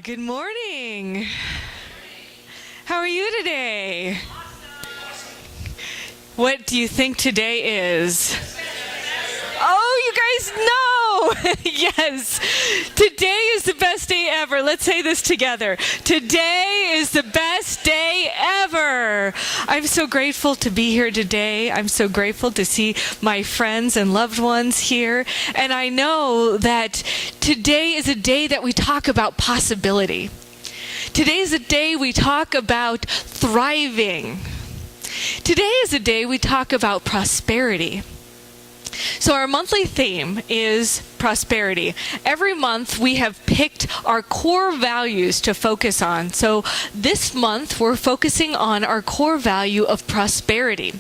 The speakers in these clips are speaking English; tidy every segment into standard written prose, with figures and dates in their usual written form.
Good morning. How are you today? What do you think today is? Oh, you guys know! Yes. Today is the best day ever. Let's say this together. Today is the best day ever. I'm so grateful to be here today. I'm so grateful to see my friends and loved ones here. And I know that today is a day that we talk about possibility. Today is a day we talk about thriving. Today is a day we talk about prosperity. So our monthly theme is prosperity. Every month we have picked our core values to focus on. So this month we're focusing on our core value of prosperity.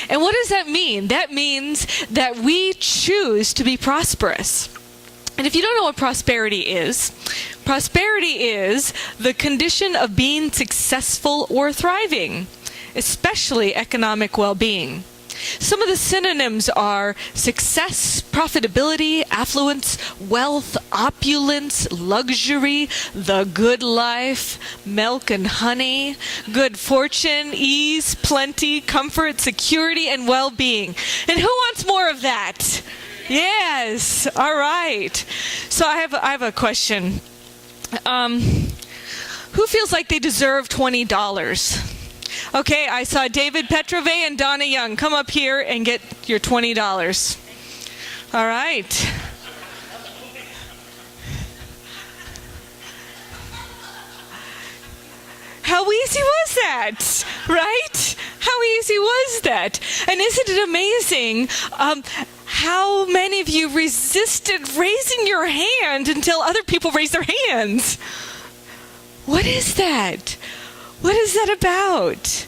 And what does that mean? That means that we choose to be prosperous. And if you don't know what prosperity is the condition of being successful or thriving, especially economic well-being. Some of the synonyms are success, profitability, affluence, wealth, opulence, luxury, the good life, milk and honey, good fortune, ease, plenty, comfort, security, and well-being. And who wants more of that? Yes. All right. So I have a question. Who feels like they deserve $20? Okay, I saw David Petrove and Donna Young. Come up here and get your $20. All right. How easy was that, right? How easy was that? And isn't it amazing how many of you resisted raising your hand until other people raised their hands? What is that? What is that about?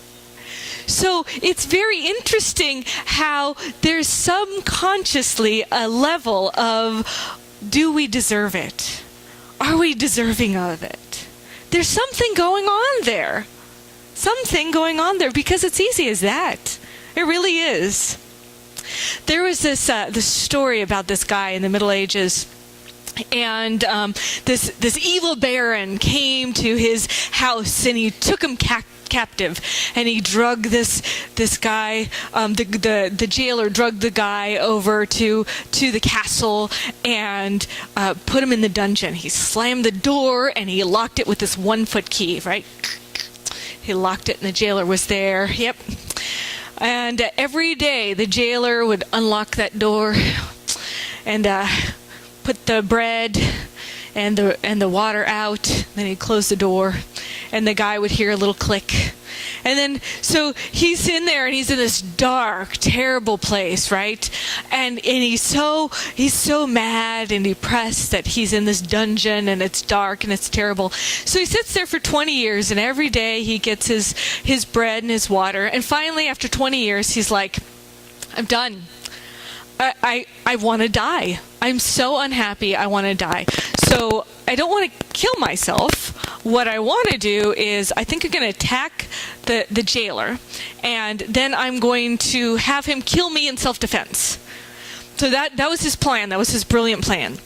So it's very interesting how there's subconsciously a level of, do we deserve it? Are we deserving of it? There's something going on there. Something going on there because it's easy as that. It really is. There was this story about this guy in the Middle Ages. And this evil baron came to his house and he took him captive, and he drugged this guy. The jailer drugged the guy over to the castle and put him in the dungeon. He slammed the door and he locked it with this 1-foot key. Right? He locked it, and the jailer was there. Yep. And every day the jailer would unlock that door and put the bread and the water out. Then he'd close the door, and the guy would hear a little click. And then, so he's in there, and he's in this dark, terrible place, right? And he's so mad and depressed that he's in this dungeon, and it's dark and it's terrible. So he sits there for 20 years, and every day he gets his bread and his water. And finally, after 20 years, he's like, I'm done. I want to die. I'm so unhappy, I want to die. So I don't want to kill myself. What I want to do is, I think I'm going to attack the jailer, and then I'm going to have him kill me in self-defense. So that was his plan. That was his brilliant plan.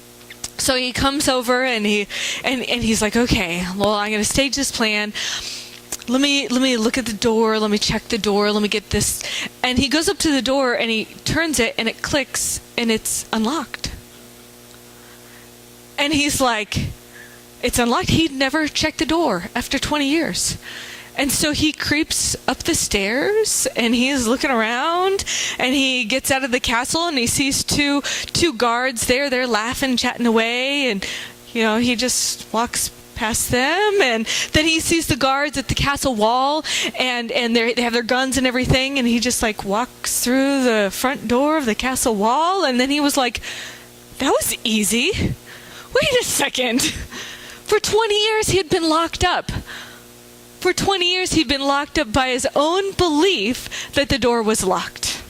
So he comes over and he's like, okay, well, I'm going to stage this plan. Let me look at the door. Let me check the door. Let me get this. And he goes up to the door and he turns it, and it clicks, and it's unlocked. And he's like, it's unlocked. He'd never checked the door after 20 years. And so he creeps up the stairs, and he's looking around, and he gets out of the castle, and he sees two guards there. They're laughing, chatting away, and he just walks past them, and then he sees the guards at the castle wall, and they have their guns and everything, and he just like walks through the front door of the castle wall, and then he was like, that was easy. Wait a second. For 20 years he had been locked up. For 20 years he'd been locked up by his own belief that the door was locked.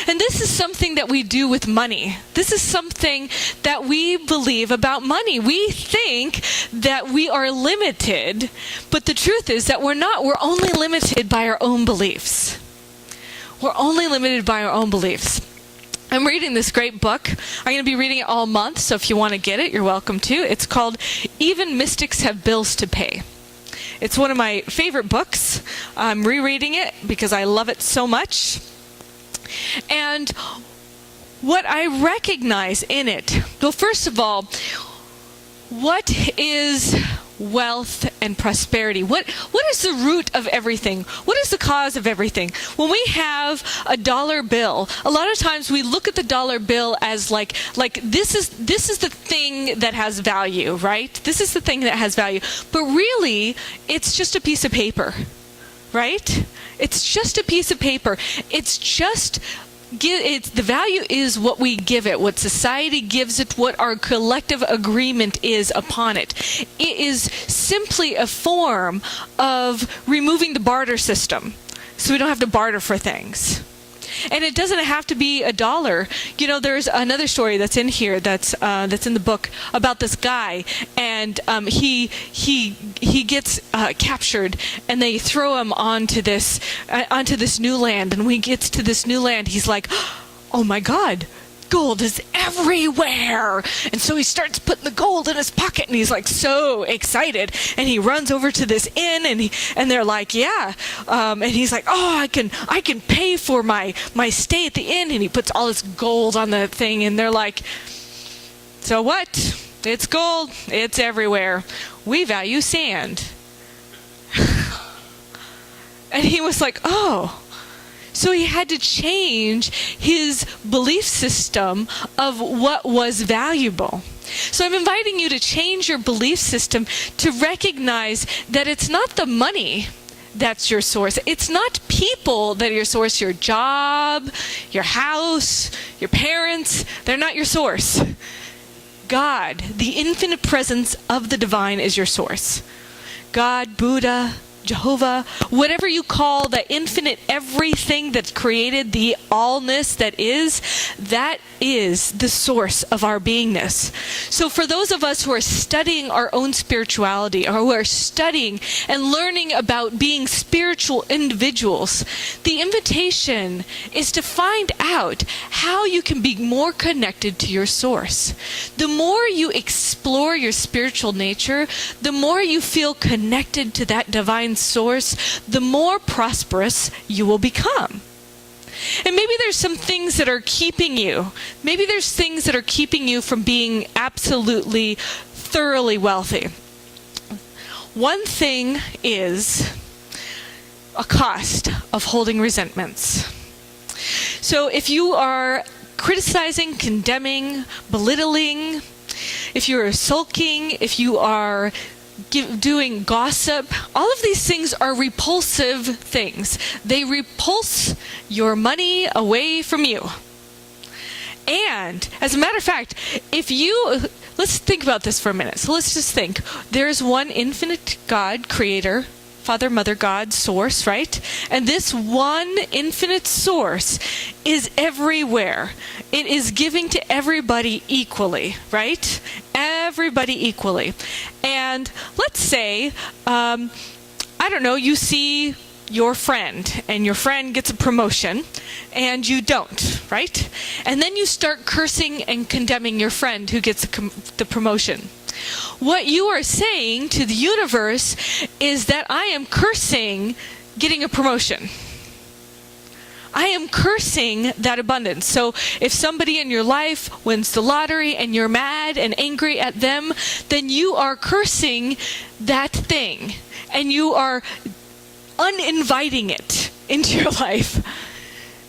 And this is something that we do with money. This is something that we believe about money. We think that we are limited, but the truth is that we're not. We're only limited by our own beliefs. We're only limited by our own beliefs. I'm reading this great book. I'm going to be reading it all month, so if you want to get it, you're welcome to. It's called Even Mystics Have Bills to Pay. It's one of my favorite books. I'm rereading it because I love it so much. And what I recognize in it, well, first of all, what is wealth and prosperity? What is the root of everything? What is the cause of everything? When we have a dollar bill, a lot of times we look at the dollar bill as like this is the thing that has value, right? This is the thing that has value. But really, it's just a piece of paper, right? It's just a piece of paper. The value is what we give it, what society gives it, what our collective agreement is upon it. It is simply a form of removing the barter system, so we don't have to barter for things. And it doesn't have to be a dollar. You know, there's another story that's in here that's in the book about this guy, and he gets captured, and they throw him onto this new land. And when he gets to this new land, he's like, "Oh my God, gold is everywhere!" And so he starts putting the gold in his pocket, and he's like so excited, and he runs over to this inn, and they're like, "Yeah," and he's like, "Oh, I can pay for my stay at the inn," and he puts all this gold on the thing, and they're like, "So what? It's gold. It's everywhere. We value sand." And he was like, "Oh." So he had to change his belief system of what was valuable. So I'm inviting you to change your belief system to recognize that it's not the money that's your source. It's not people that are your source. Your job, your house, your parents, they're not your source. God, the infinite presence of the divine, is your source. God, Buddha, Jehovah, whatever you call the infinite everything that's created, the allness that is the source of our beingness. So for those of us who are studying our own spirituality, or who are studying and learning about being spiritual individuals, the invitation is to find out how you can be more connected to your source. The more you explore your spiritual nature, the more you feel connected to that divine source, the more prosperous you will become. And maybe there's some things that are keeping you. Maybe there's things that are keeping you from being absolutely, thoroughly wealthy. One thing is a cost of holding resentments. So if you are criticizing, condemning, belittling, if you are sulking, if you are doing gossip, all of these things are repulsive things. They repulse your money away from you. And as a matter of fact, let's think about this for a minute. So let's just think. There's one infinite God, creator, Father, Mother, God, source, right? And this one infinite source is everywhere. It is giving to everybody equally, right? Everybody equally. And let's say, you see your friend, and your friend gets a promotion, and you don't, right? And then you start cursing and condemning your friend who gets the promotion. What you are saying to the universe is that I am cursing getting a promotion. I am cursing that abundance. So if somebody in your life wins the lottery and you're mad and angry at them, then you are cursing that thing, and you are uninviting it into your life.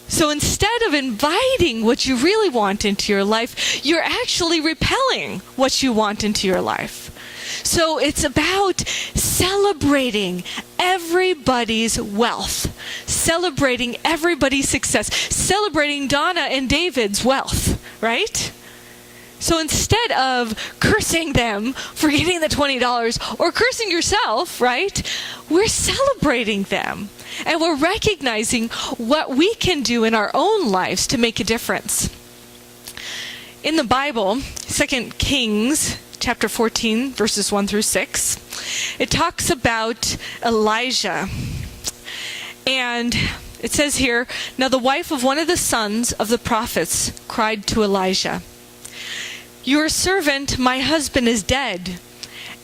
So instead of inviting what you really want into your life, you're actually repelling what you want into your life. So it's about celebrating everybody's wealth, celebrating everybody's success, celebrating Donna and David's wealth, right? So instead of cursing them for getting the $20 or cursing yourself, right, we're celebrating them. And we're recognizing what we can do in our own lives to make a difference. In the Bible, 2 Kings chapter 14, verses 1 through 6, it talks about Elijah. And It says here, "Now the wife of one of the sons of the prophets cried to Elijah, 'Your servant, my husband, is dead,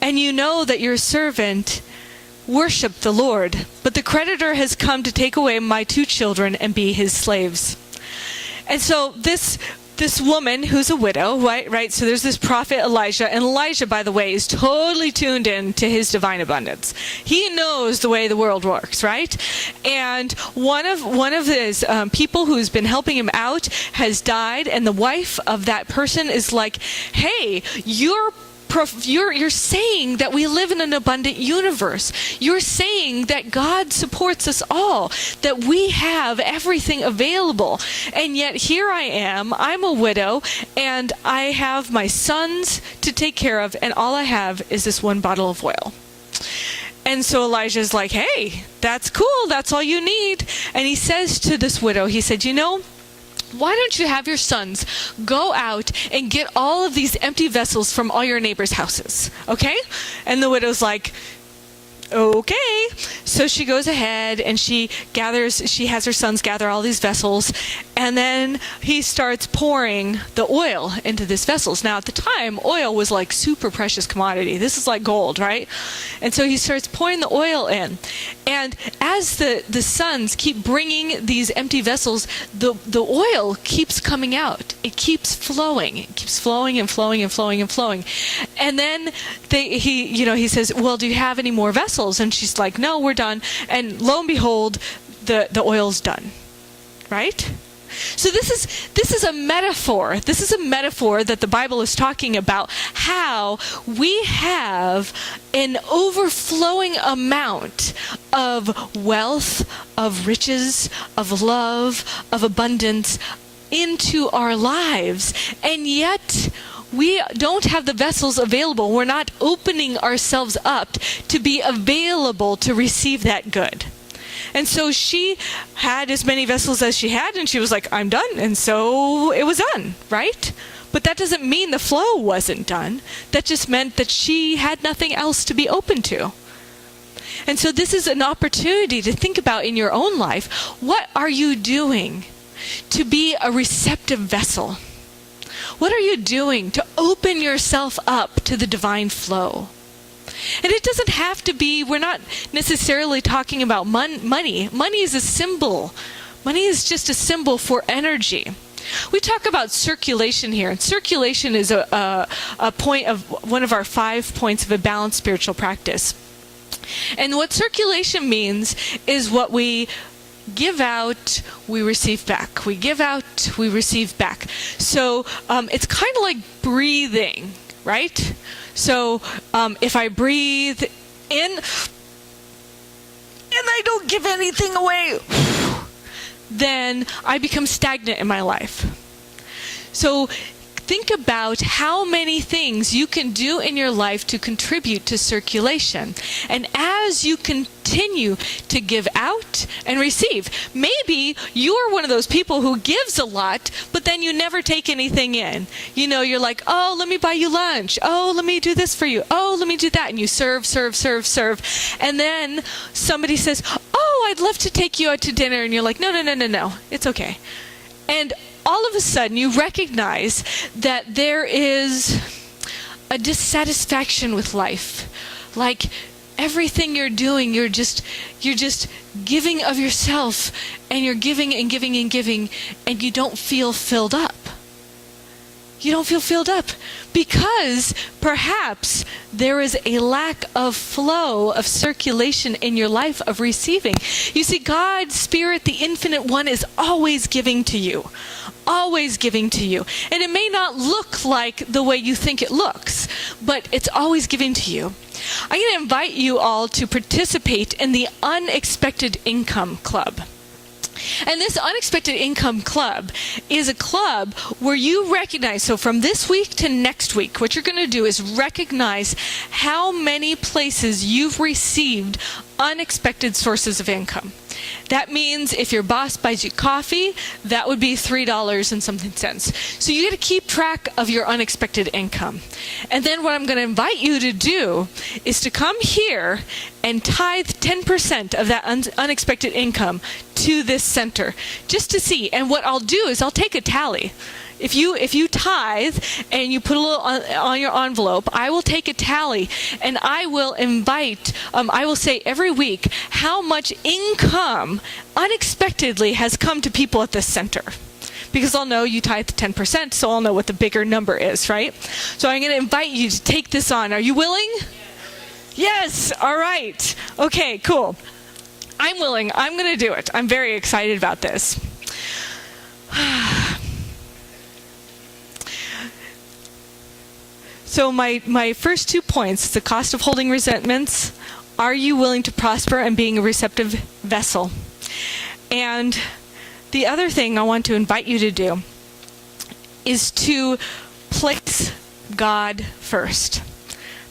and you know that your servant worshiped the Lord, but the creditor has come to take away my 2 children and be his slaves.'" And so this woman who's a widow, right? So there's this prophet Elijah, and Elijah, by the way, is totally tuned in to his divine abundance. He knows the way the world works, right? And one of his people who's been helping him out has died, and the wife of that person is like, "Hey, you're saying that we live in an abundant universe. You're saying that God supports us all, that we have everything available. And yet here I am, I'm a widow, and I have my sons to take care of, and all I have is this 1 bottle of oil." And so Elijah's like, "Hey, that's cool. That's all you need." And he says to this widow, he said, "You know, why don't you have your sons go out and get all of these empty vessels from all your neighbors' houses, okay?" And the widow's like, "Okay." So she goes ahead and she has her sons gather all these vessels, and then he starts pouring the oil into these vessels. Now at the time, oil was like super precious commodity. This is like gold, right? And so he starts pouring the oil in. And as the sons keep bringing these empty vessels, the oil keeps coming out. It keeps flowing. It keeps flowing and flowing and flowing and flowing. And then he says, "Well, do you have any more vessels?" And she's like, "No, we're done." And lo and behold, the oil's done, right? So this is a metaphor. This is a metaphor that the Bible is talking about, how we have an overflowing amount of wealth, of riches, of love, of abundance into our lives, and yet we don't have the vessels available. We're not opening ourselves up to be available to receive that good. And so she had as many vessels as she had, and she was like, "I'm done." And so it was done, right? But that doesn't mean the flow wasn't done. That just meant that she had nothing else to be open to. And so this is an opportunity to think about in your own life, what are you doing to be a receptive vessel? What are you doing to open yourself up to the divine flow? And it doesn't have to be, we're not necessarily talking about money. Money is a symbol. Money is just a symbol for energy. We talk about circulation here, and circulation is a point of one of our 5 points of a balanced spiritual practice. And what circulation means is what we give out, we receive back. We give out, we receive back. So it's kind of like breathing, right? So if I breathe in and I don't give anything away, then I become stagnant in my life. So think about how many things you can do in your life to contribute to circulation. And as you continue to give out and receive, maybe you're one of those people who gives a lot, but then you never take anything in. You know, you're like, "Oh, let me buy you lunch. Oh, let me do this for you. Oh, let me do that." And you serve. And then somebody says, "Oh, I'd love to take you out to dinner." And you're like, No, it's okay. And all of a sudden you recognize that there is a dissatisfaction with life. Like everything you're doing, you're just giving of yourself, and you're giving and giving and giving, and you don't feel filled up. You don't feel filled up because perhaps there is a lack of flow, of circulation in your life, of receiving. You see, God's Spirit, the Infinite One, is always giving to you. Always giving to you. And it may not look like the way you think it looks, but it's always giving to you. I'm going to invite you all to participate in the Unexpected Income Club. And this Unexpected Income Club is a club where you recognize, so from this week to next week, what you're going to do is recognize how many places you've received unexpected sources of income. That means if your boss buys you coffee, that would be $3 and something cents. So you got to keep track of your unexpected income. And then what I'm going to invite you to do is to come here and tithe 10% of that unexpected income to this center, just to see. And what I'll do is I'll take a tally. If you tithe and you put a little on your envelope, I will take a tally and I will I will say every week how much income unexpectedly has come to people at this center. Because I'll know you tithe 10%, so I'll know what the bigger number is, right? So I'm going to invite you to take this on. Are you willing? Yes. All right. Okay, cool. I'm willing. I'm going to do it. I'm very excited about this. So my first 2 points, the cost of holding resentments, are you willing to prosper and being a receptive vessel? And the other thing I want to invite you to do is to place God first.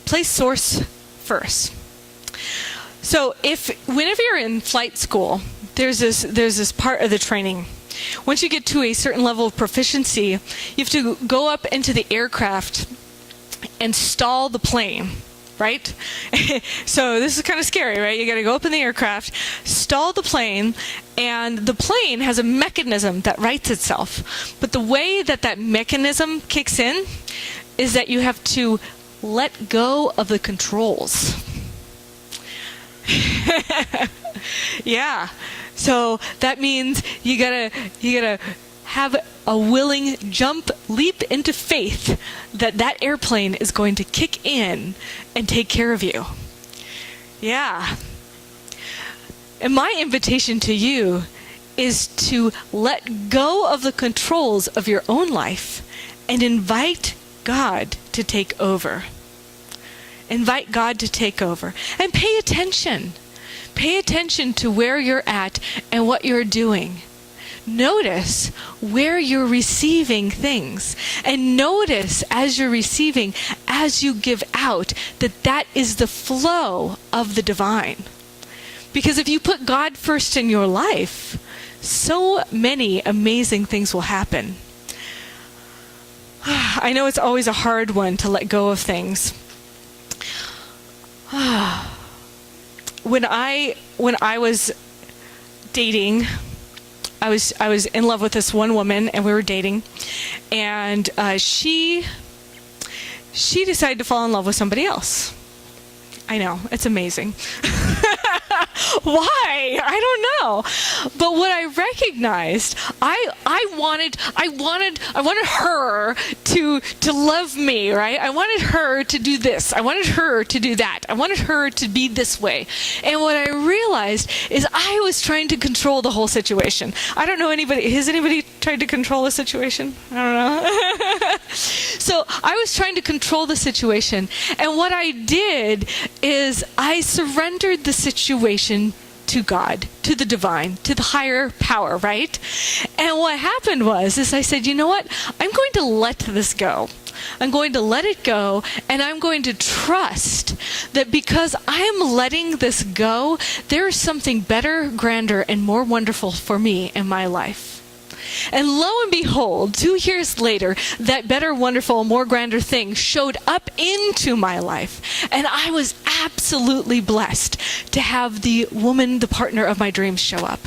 Place source first. So whenever you're in flight school, there's this part of the training. Once you get to a certain level of proficiency, you have to go up into the aircraft and stall the plane, right? So this is kind of scary, right? You got to go up in the aircraft, stall the plane, and the plane has a mechanism that rights itself. But the way that mechanism kicks in is that you have to let go of the controls. Yeah. So that means you gotta have a willing leap into faith that airplane is going to kick in and take care of you. Yeah. And my invitation to you is to let go of the controls of your own life and invite God to take over. Invite God to take over. And pay attention. Pay attention to where you're at and what you're doing. Notice where you're receiving things. And notice as you're receiving, as you give out, that is the flow of the divine. Because if you put God first in your life, so many amazing things will happen. I know it's always a hard one to let go of things. When I was dating, I was in love with this one woman, and we were dating, and she decided to fall in love with somebody else. I know, it's amazing. Why? I don't know. But what I recognized, I wanted her to love me, right? I wanted her to do this. I wanted her to do that. I wanted her to be this way. And what I realized is I was trying to control the whole situation. I don't know anybody. Has anybody tried to control a situation? I don't know. So I was trying to control the situation. And what I did is I surrendered the situation to God, to the divine, to the higher power, right? And what happened is I said, you know what? I'm going to let this go. I'm going to let it go, and I'm going to trust that because I'm letting this go, there is something better, grander, and more wonderful for me in my life. And lo and behold, 2 years later, that better, wonderful, more grander thing showed up into my life. And I was absolutely blessed to have the woman, the partner of my dreams show up.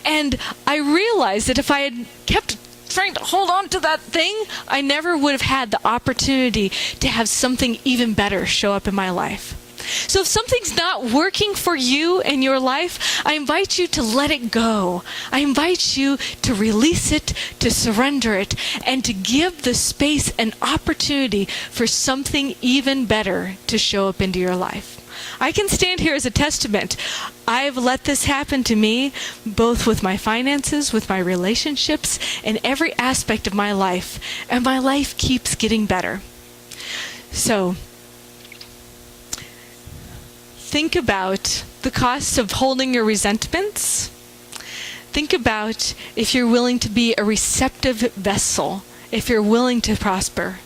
And I realized that if I had kept trying to hold on to that thing, I never would have had the opportunity to have something even better show up in my life. So if something's not working for you in your life, I invite you to let it go. I invite you to release it, to surrender it, and to give the space and opportunity for something even better to show up into your life. I can stand here as a testament. I've let this happen to me, both with my finances, with my relationships, and every aspect of my life. And my life keeps getting better. So, think about the cost of holding your resentments. Think about if you're willing to be a receptive vessel, if you're willing to prosper.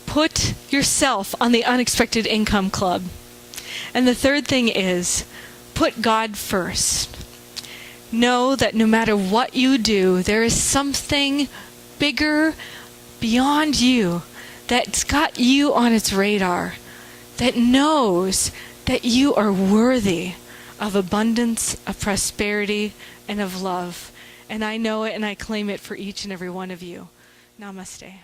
Put yourself on the unexpected income club. And the third thing is, put God first. Know that no matter what you do, there is something bigger beyond you that's got you on its radar, that knows that you are worthy of abundance, of prosperity, and of love. And I know it and I claim it for each and every one of you. Namaste.